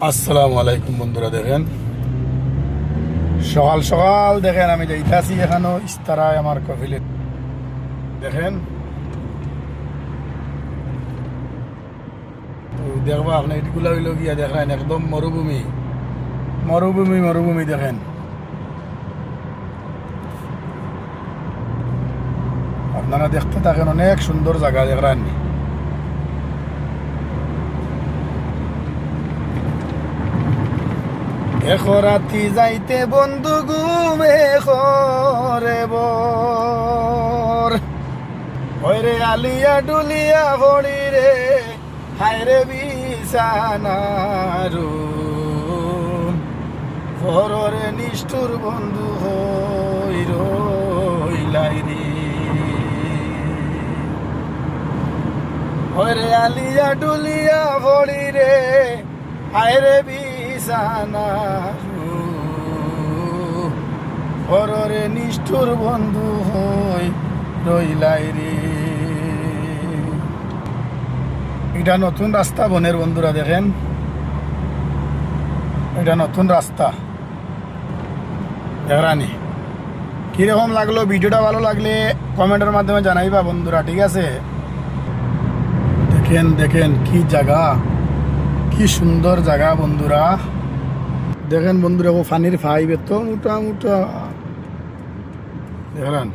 আসসালামু আলাইকুম বন্ধুরা, দেখেন সকাল সকাল দেখেন আমি যাইতাছি এখানো ইস্তারায় আমার কফিলে। দেখেন তো দেখবা আপনি এগুলা হইল গিয়া দেখেন একদম মরুভূমি মরুভূমি মরুভূমি। দেখেন আপনারা দেখতে থাকেন, অনেক সুন্দর জায়গা দেখেন। এখো রাতি যাইতে বন্ধু ঘুমে করে বর ওরে আলিয়া ডুলিয়া ভরি রে হায়রে বিছানারু ভররে নিষ্ঠুর বন্ধু হই রইলাই রে ওরে আলিয়া ডুলিয়া ভরি রে হায়রে বিছানারু ভররে নিষ্ঠুর বন্ধু হই রইলাই রে। এটা নতুন রাস্তা বনের বন্ধুরা, দেখেন এটা নতুন রাস্তা দেখরানি। কিরকম লাগলো ভিডিওটা? ভালো লাগলে কমেন্টের মাধ্যমে জানাইবা বন্ধুরা, ঠিক আছে? দেখেন দেখেন কি জায়গা, কি সুন্দর জায়গা বন্ধুরা। দেখেন বন্ধুরা, ও ফানির ফাইভ এত মোটা মোটা দেখেন।